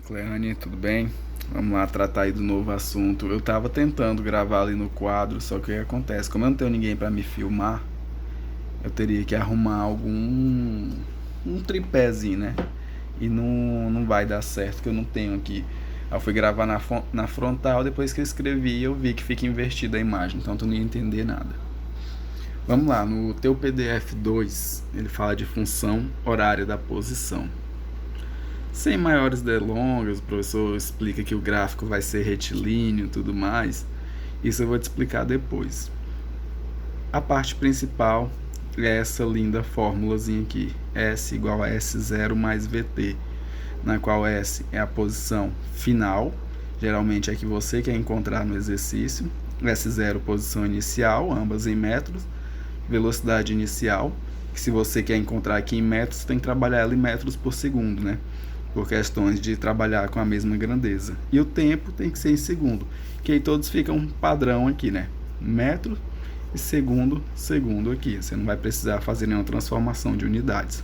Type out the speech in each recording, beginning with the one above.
Cleane, tudo bem? Vamos lá tratar aí do novo assunto. Eu tava tentando gravar ali no quadro, só que o que acontece? Como eu não tenho ninguém pra me filmar, eu teria que arrumar um tripézinho, né? E não vai dar certo, que eu não tenho aqui. Aí eu fui gravar na frontal, depois que eu escrevi, eu vi que fica invertida a imagem, então tu não ia entender nada. Vamos lá, no teu PDF 2, ele fala de função horária da posição. Sem maiores delongas, o professor explica que o gráfico vai ser retilíneo e tudo mais. Isso eu vou te explicar depois. A parte principal é essa linda fórmulazinha aqui. S igual a S0 mais VT, na qual S é a posição final, geralmente é que você quer encontrar no exercício. S0, posição inicial, ambas em metros. Velocidade inicial, que se você quer encontrar aqui em metros, tem que trabalhar ela em metros por segundo, né? Por questões de trabalhar com a mesma grandeza. E o tempo tem que ser em segundo, que aí todos ficam padrão aqui, né? Metro e segundo, segundo aqui. Você não vai precisar fazer nenhuma transformação de unidades.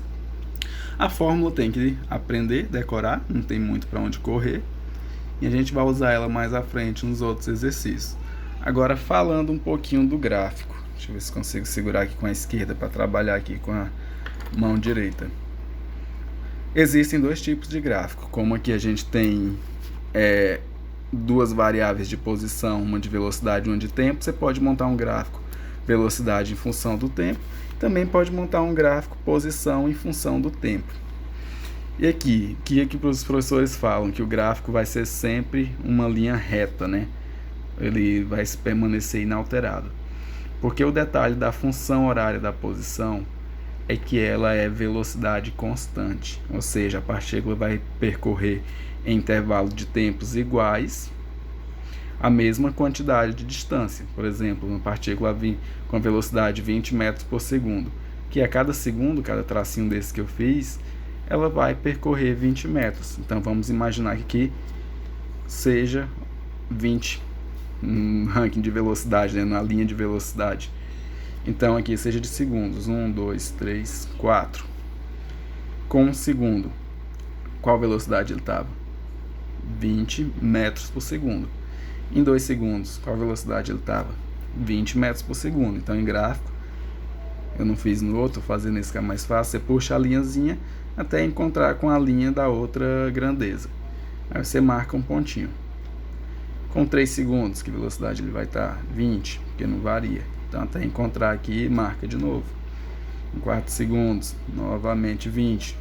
A fórmula tem que aprender, decorar, não tem muito para onde correr. E a gente vai usar ela mais à frente nos outros exercícios. Agora, falando um pouquinho do gráfico. Deixa eu ver se consigo segurar aqui com a esquerda para trabalhar aqui com a mão direita. Existem dois tipos de gráfico, como aqui a gente tem duas variáveis de posição, uma de velocidade e uma de tempo. Você pode montar um gráfico velocidade em função do tempo, também pode montar um gráfico posição em função do tempo. E aqui, que os professores falam que o gráfico vai ser sempre uma linha reta, né? Ele vai permanecer inalterado. Porque o detalhe da função horária da posição é que ela é velocidade constante, ou seja, a partícula vai percorrer em intervalo de tempos iguais a mesma quantidade de distância. Por exemplo, uma partícula com velocidade 20 metros por segundo, que a cada segundo, cada tracinho desse que eu fiz, ela vai percorrer 20 metros. Então vamos imaginar que aqui seja 20, um ranking de velocidade, né, na linha de velocidade. Então aqui seja de segundos, 1, 2, 3, 4. Com um segundo, qual velocidade ele estava? 20 metros por segundo. Em 2 segundos, qual velocidade ele estava? 20 metros por segundo. Então em gráfico, eu não fiz no outro, fazendo esse que é mais fácil, você puxa a linhazinha até encontrar com a linha da outra grandeza. Aí você marca um pontinho. Com 3 segundos, que velocidade ele vai estar? 20, porque não varia. Então até encontrar aqui, marca de novo. Em 4 segundos, novamente 20.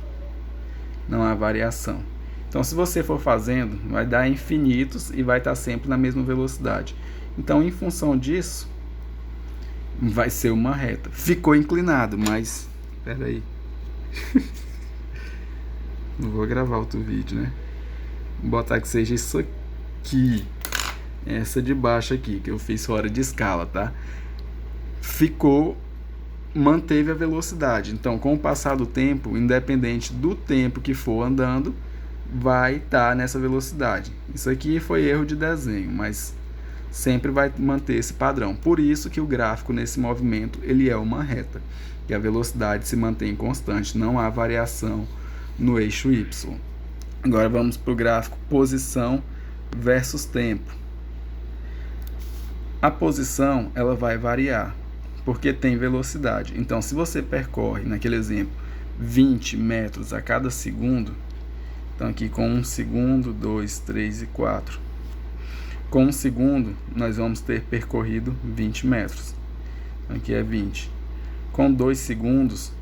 Não há variação. Então se você for fazendo, vai dar infinitos e vai estar sempre na mesma velocidade. Então em função disso, vai ser uma reta. Ficou inclinado, mas... Espera aí. Não vou gravar outro vídeo, né? Vou botar que seja isso aqui. Essa de baixo aqui, que eu fiz fora de escala, tá? Manteve a velocidade. Então, com o passar do tempo, independente do tempo que for andando, vai estar nessa velocidade. Isso aqui foi erro de desenho, mas sempre vai manter esse padrão. Por isso que o gráfico nesse movimento, ele é uma reta, que a velocidade se mantém constante, não há variação no eixo Y. Agora vamos para o gráfico posição versus tempo. A posição, ela vai variar, porque tem velocidade. Então, se você percorre, naquele exemplo, 20 metros a cada segundo, então aqui com 1 segundo, 2, 3 e 4. Com 1 segundo, nós vamos ter percorrido 20 metros. Então, aqui é 20. Com 2 segundos,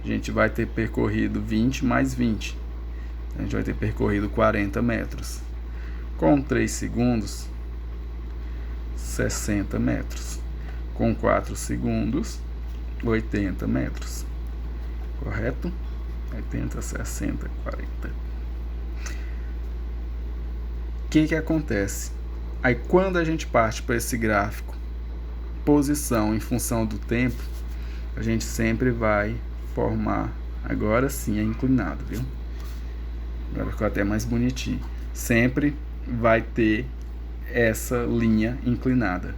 a gente vai ter percorrido 20 mais 20. A gente vai ter percorrido 40 metros. Com 3 segundos, 60 metros. Com 4 segundos, 80 metros. Correto? 80, 60, 40. O que acontece? Aí quando a gente parte para esse gráfico, posição em função do tempo, a gente sempre vai formar, agora sim é inclinado, viu? Agora ficou até mais bonitinho. Sempre vai ter essa linha inclinada.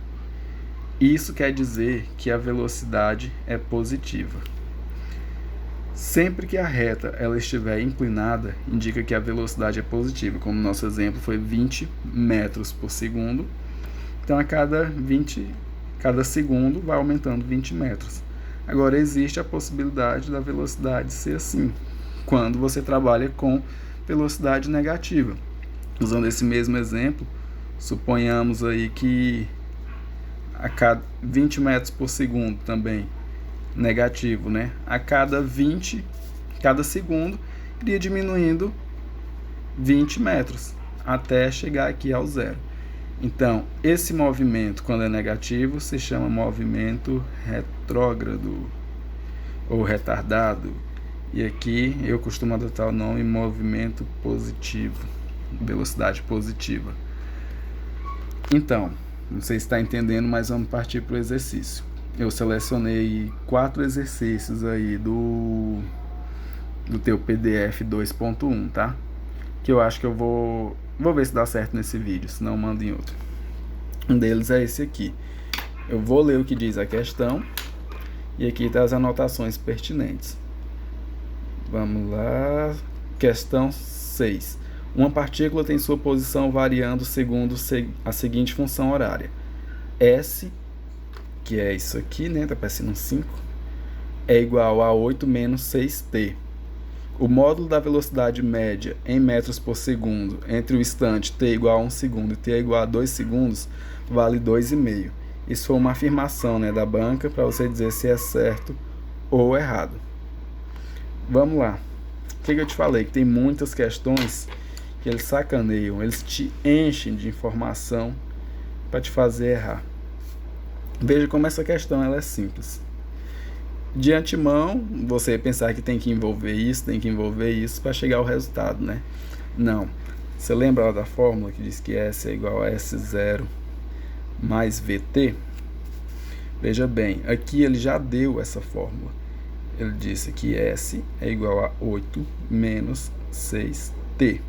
Isso quer dizer que a velocidade é positiva. Sempre que a reta ela estiver inclinada, indica que a velocidade é positiva, como no nosso exemplo foi 20 metros por segundo. Então, cada segundo vai aumentando 20 metros. Agora, existe a possibilidade da velocidade ser assim, quando você trabalha com velocidade negativa. Usando esse mesmo exemplo, suponhamos aí que a cada 20 metros por segundo também, negativo, né? A cada segundo, iria diminuindo 20 metros, até chegar aqui ao zero. Então, esse movimento, quando é negativo, se chama movimento retrógrado ou retardado. E aqui eu costumo adotar o nome movimento positivo, velocidade positiva. Então, não sei se está entendendo, mas vamos partir para o exercício. Eu selecionei 4 exercícios aí do teu PDF 2.1, tá? Que eu acho que eu vou ver se dá certo nesse vídeo, senão eu mando em outro. Um deles é esse aqui. Eu vou ler o que diz a questão e aqui tá as anotações pertinentes. Vamos lá. Questão 6. Uma partícula tem sua posição variando segundo a seguinte função horária. S, que é isso aqui, né? Tá parecendo um 5, é igual a 8 menos 6t. O módulo da velocidade média em metros por segundo entre o instante t igual a 1 segundo e t igual a 2 segundos vale 2,5. Isso foi uma afirmação, né, da banca para você dizer se é certo ou errado. Vamos lá. O que eu te falei? Que tem muitas questões que eles sacaneiam, eles te enchem de informação para te fazer errar. Veja como essa questão ela é simples. De antemão, você pensar que tem que envolver isso para chegar ao resultado, né? Não. Você lembra lá da fórmula que diz que S é igual a S0 mais VT? Veja bem, aqui ele já deu essa fórmula. Ele disse que S é igual a 8 menos 6T.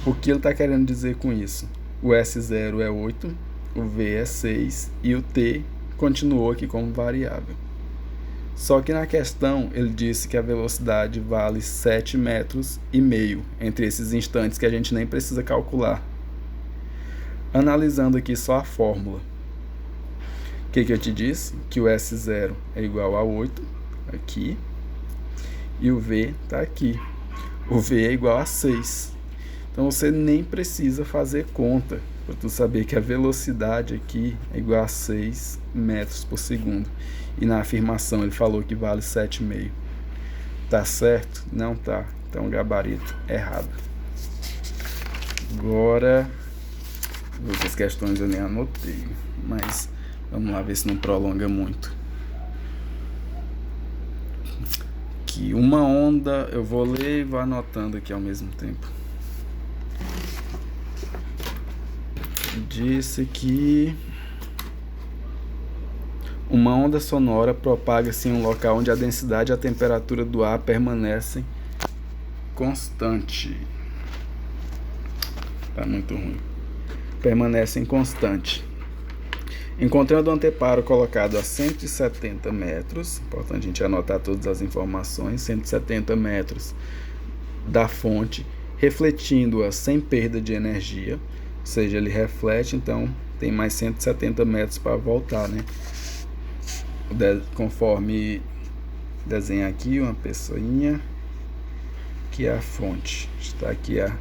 O que ele está querendo dizer com isso? O S0 é 8, o V é 6 e o T continuou aqui como variável. Só que na questão ele disse que a velocidade vale 7,5 metros entre esses instantes que a gente nem precisa calcular. Analisando aqui só a fórmula, o que eu te disse? Que o S0 é igual a 8, aqui, e o V está aqui. O V é igual a 6. Então você nem precisa fazer conta para tu saber que a velocidade aqui é igual a 6 metros por segundo. E na afirmação ele falou que vale 7,5. Tá certo? Não tá. Então gabarito errado. Agora, outras questões eu nem anotei, mas vamos lá ver se não prolonga muito. Aqui, uma onda, eu vou ler e vou anotando aqui ao mesmo tempo. Disse que uma onda sonora propaga-se em um local onde a densidade e a temperatura do ar permanecem constante. Tá muito ruim. Permanecem constante. Encontrando o anteparo colocado a 170 metros, importante a gente anotar todas as informações, 170 metros da fonte, refletindo-a sem perda de energia, ou seja, ele reflete, então tem mais 170 metros para voltar, né? Conforme desenhar aqui uma pessoinha, que é a fonte, está aqui a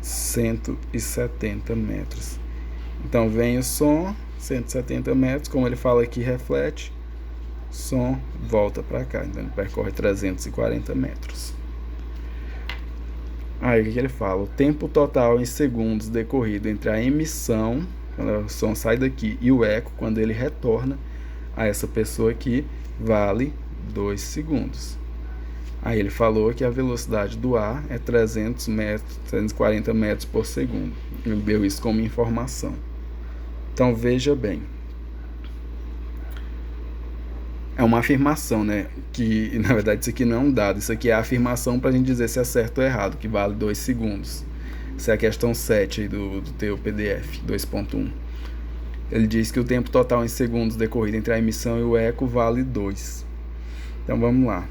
170 metros. Então vem o som, 170 metros, como ele fala aqui, reflete, som volta para cá, então ele percorre 340 metros. Aí o que ele fala? O tempo total em segundos decorrido entre a emissão, quando o som sai daqui, e o eco, quando ele retorna a essa pessoa aqui, vale 2 segundos. Aí ele falou que a velocidade do ar é 340 metros por segundo. Ele deu isso como informação. Então veja bem. É uma afirmação, né? Que na verdade isso aqui não é um dado. Isso aqui é a afirmação para a gente dizer se é certo ou errado, que vale 2 segundos. Essa é a questão 7 aí do teu PDF 2.1. Ele diz que o tempo total em segundos decorrido entre a emissão e o eco vale 2. Então vamos lá.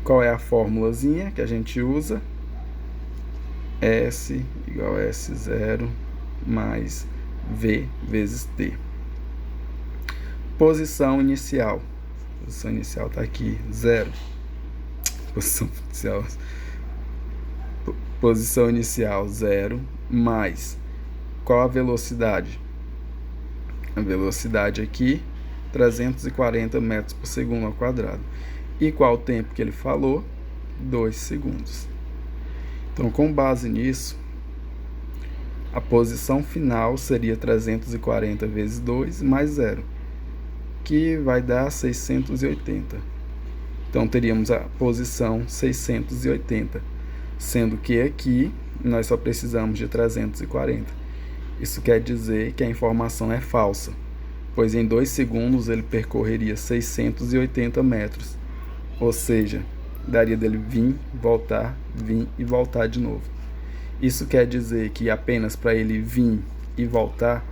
Qual é a formulazinha que a gente usa? S igual a S0 mais V vezes T. Posição inicial. Posição inicial está aqui, 0. Posição inicial, 0, mais qual a velocidade? A velocidade aqui, 340 metros por segundo ao quadrado. E qual o tempo que ele falou? 2 segundos. Então, com base nisso, a posição final seria 340 vezes 2 mais 0, que vai dar 680. Então, teríamos a posição 680, sendo que aqui nós só precisamos de 340. Isso quer dizer que a informação é falsa, pois em 2 segundos ele percorreria 680 metros, ou seja, daria dele vir e voltar de novo. Isso quer dizer que apenas para ele vir e voltar,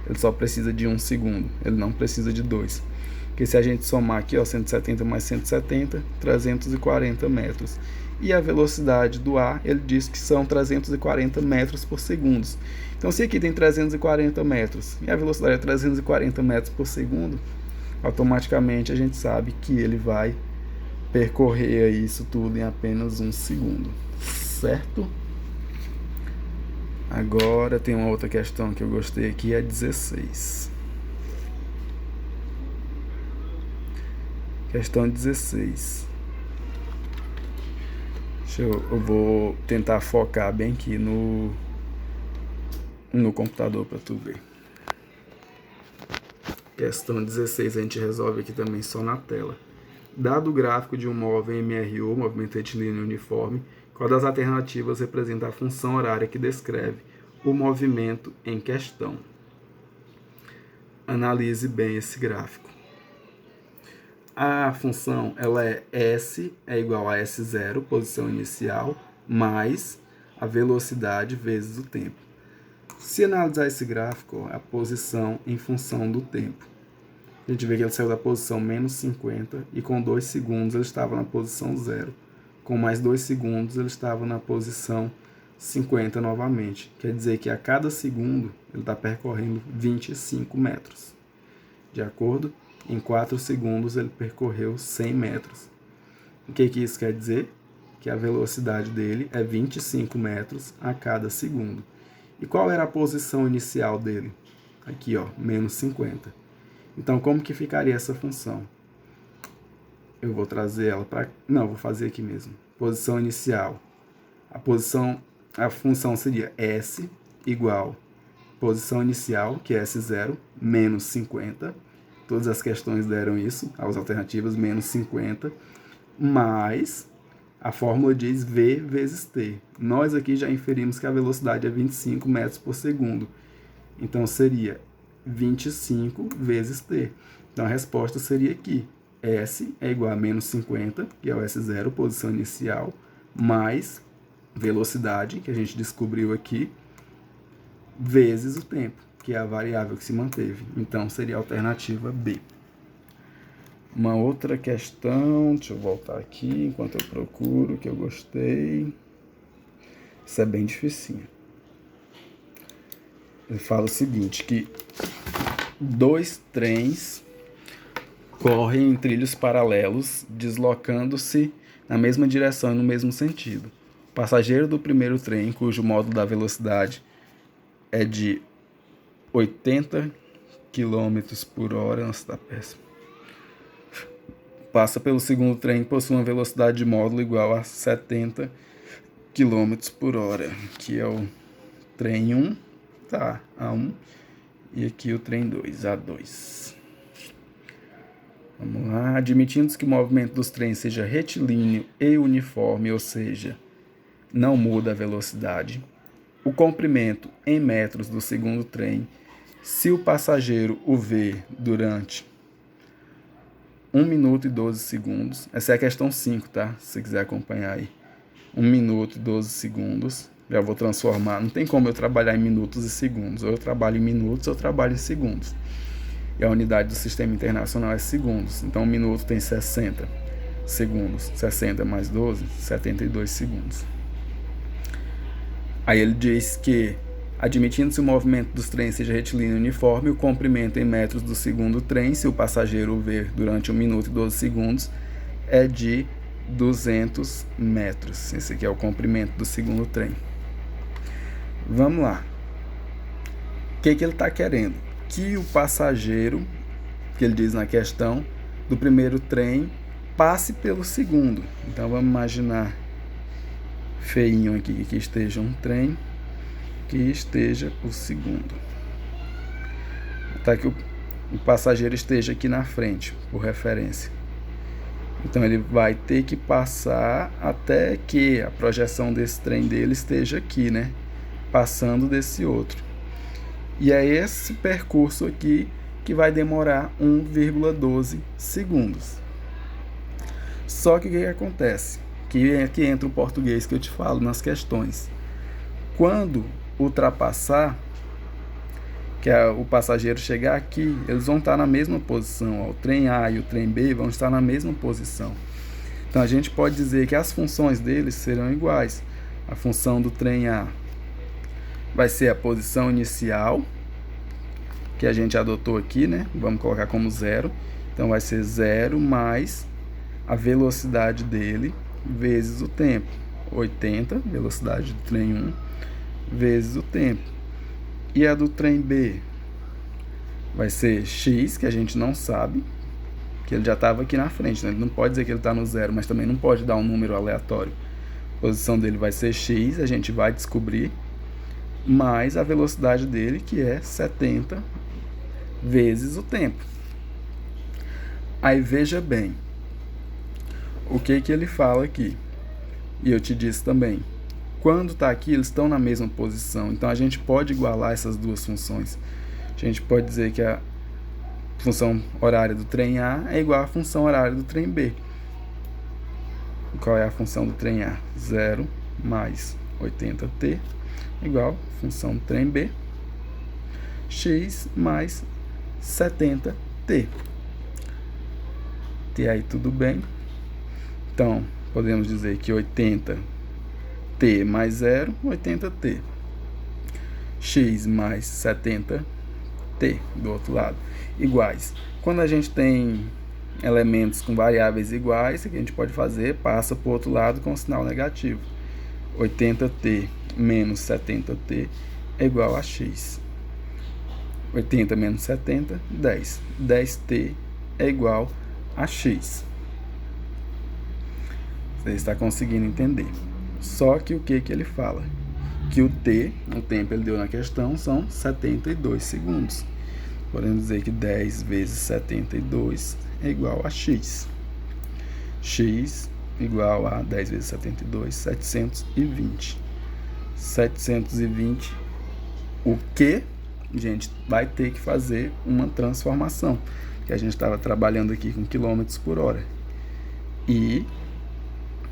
ele só precisa de 1 segundo, ele não precisa de 2. Porque se a gente somar aqui, ó, 170 mais 170, 340 metros. E a velocidade do ar, ele diz que são 340 metros por segundo. Então, se aqui tem 340 metros e a velocidade é 340 metros por segundo, automaticamente a gente sabe que ele vai percorrer isso tudo em apenas 1 segundo, certo? Agora tem uma outra questão que eu gostei aqui, é 16. Questão 16. Eu vou tentar focar bem aqui no computador para tu ver. Questão 16 a gente resolve aqui também só na tela. Dado o gráfico de um móvel MRU, movimento retilíneo uniforme, qual das alternativas representa a função horária que descreve o movimento em questão? Analise bem esse gráfico. A função ela é S é igual a S0, posição inicial, mais a velocidade vezes o tempo. Se analisar esse gráfico, a posição em função do tempo. A gente vê que ele saiu da posição menos 50 e com 2 segundos ele estava na posição 0. Com mais 2 segundos ele estava na posição 50 novamente. Quer dizer que a cada segundo ele está percorrendo 25 metros. De acordo? Em 4 segundos ele percorreu 100 metros. O que isso quer dizer? Que a velocidade dele é 25 metros a cada segundo. E qual era a posição inicial dele? Aqui, ó, menos 50. Então, como que ficaria essa função? Eu vou trazer ela para... Não, vou fazer aqui mesmo. Posição inicial. A função seria S igual posição inicial, que é S0, menos 50. Todas as questões deram isso, as alternativas, menos 50, mais a fórmula diz V vezes T. Nós aqui já inferimos que a velocidade é 25 metros por segundo. Então, seria 25 vezes T. Então, a resposta seria aqui. S é igual a menos 50, que é o S0, posição inicial, mais velocidade, que a gente descobriu aqui, vezes o tempo, que é a variável que se manteve. Então, seria a alternativa B. Uma outra questão, deixa eu voltar aqui enquanto eu procuro, que eu gostei. Isso é bem dificinho. Ele fala o seguinte, que 2 trens correm em trilhos paralelos, deslocando-se na mesma direção e no mesmo sentido. O passageiro do primeiro trem, cujo módulo da velocidade é de 80 km por hora, nossa, tá péssimo, passa pelo segundo trem que possui uma velocidade de módulo igual a 70 km por hora, que é o trem 1, tá, A1, e aqui o trem 2, A2. Vamos lá, admitindo que o movimento dos trens seja retilíneo e uniforme, ou seja, não muda a velocidade, o comprimento em metros do segundo trem, se o passageiro o vê durante 1 minuto e 12 segundos, essa é a questão 5, tá? Se você quiser acompanhar aí, 1 minuto e 12 segundos, já vou transformar, não tem como eu trabalhar em minutos e segundos, ou eu trabalho em minutos ou eu trabalho em segundos. E a unidade do sistema internacional é segundos. Então, 1 minuto tem 60 segundos. 60 mais 12, 72 segundos. Aí ele diz que, admitindo-se o movimento dos trens seja retilíneo e uniforme, o comprimento em metros do segundo trem, se o passageiro o ver durante 1 minuto e 12 segundos, é de 200 metros. Esse aqui é o comprimento do segundo trem. Vamos lá. O que ele está querendo? Que o passageiro, que ele diz na questão, do primeiro trem passe pelo segundo. Então vamos imaginar feinho aqui que esteja um trem, que esteja o segundo. Tá, que o passageiro esteja aqui na frente, por referência. Então ele vai ter que passar até que a projeção desse trem dele esteja aqui, né? Passando desse outro. E é esse percurso aqui que vai demorar 1,12 segundos. Só que o que acontece? Que aqui entra o português que eu te falo nas questões. Quando ultrapassar, que o passageiro chegar aqui, eles vão estar na mesma posição. Ó, o trem A e o trem B vão estar na mesma posição. Então a gente pode dizer que as funções deles serão iguais. A função do trem A vai ser a posição inicial, que a gente adotou aqui, né? Vamos colocar como 0. Então vai ser 0 mais a velocidade dele vezes o tempo. 80, velocidade do trem 1, vezes o tempo. E a do trem B vai ser x, que a gente não sabe, que ele já estava aqui na frente, né? Ele não pode dizer que ele está no 0, mas também não pode dar um número aleatório. A posição dele vai ser x, a gente vai descobrir, mais a velocidade dele, que é 70 vezes o tempo. Aí veja bem, o que ele fala aqui. E eu te disse também, quando está aqui, eles estão na mesma posição. Então a gente pode igualar essas duas funções. A gente pode dizer que a função horária do trem A é igual à função horária do trem B. Qual é a função do trem A? 0 mais 80t igual à função do trem B, x mais 70t. E aí tudo bem? Então, podemos dizer que 80t mais 0, 80t. X mais 70t do outro lado, iguais. Quando a gente tem elementos com variáveis iguais, o que a gente pode fazer? Passa para o outro lado com sinal negativo. 80t menos 70t é igual a x. 80 menos 70, 10. 10t é igual a x. Você está conseguindo entender. Só que o que ele fala? Que o t, o tempo ele deu na questão, são 72 segundos. Podemos dizer que 10 vezes 72 é igual a x. X igual a 10 vezes 72, 720. 720, o que a gente vai ter que fazer uma transformação, que a gente estava trabalhando aqui com quilômetros por hora. E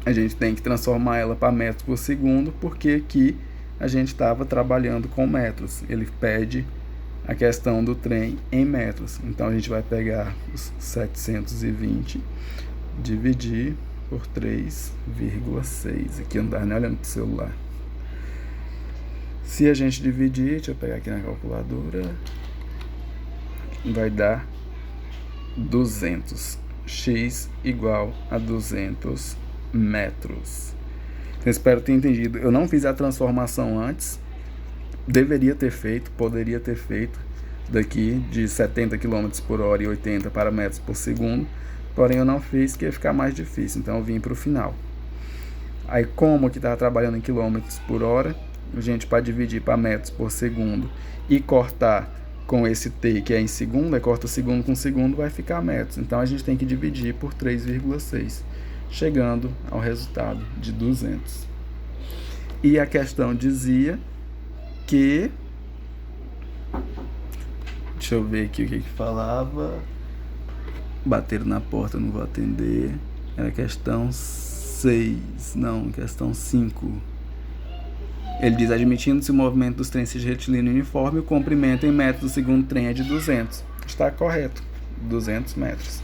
a gente tem que transformar ela para metros por segundo, porque aqui a gente estava trabalhando com metros. Ele pede a questão do trem em metros. Então a gente vai pegar os 720, dividir por 3,6. Aqui não dá nem olhando para o celular. Se a gente dividir, deixa eu pegar aqui na calculadora, vai dar 200. X igual a 200 metros. Eu espero ter entendido. Eu não fiz a transformação antes. Deveria ter feito, poderia ter feito daqui de 70 km por hora e 80 para metros por segundo. Porém eu não fiz, que ia ficar mais difícil. Então eu vim para o final. Aí como aqui estava trabalhando em quilômetros por hora, a gente para dividir para metros por segundo e cortar com esse t que é em segundo, corta segundo com segundo, vai ficar metros. Então a gente tem que dividir por 3,6, chegando ao resultado de 200. E a questão dizia que, deixa eu ver aqui o que falava. Bateram na porta, não vou atender. Era questão 6, não, questão 5. Ele diz, admitindo-se o movimento dos trens seja retilíneo e uniforme, o comprimento em metros do segundo trem é de 200. Está correto, 200 metros.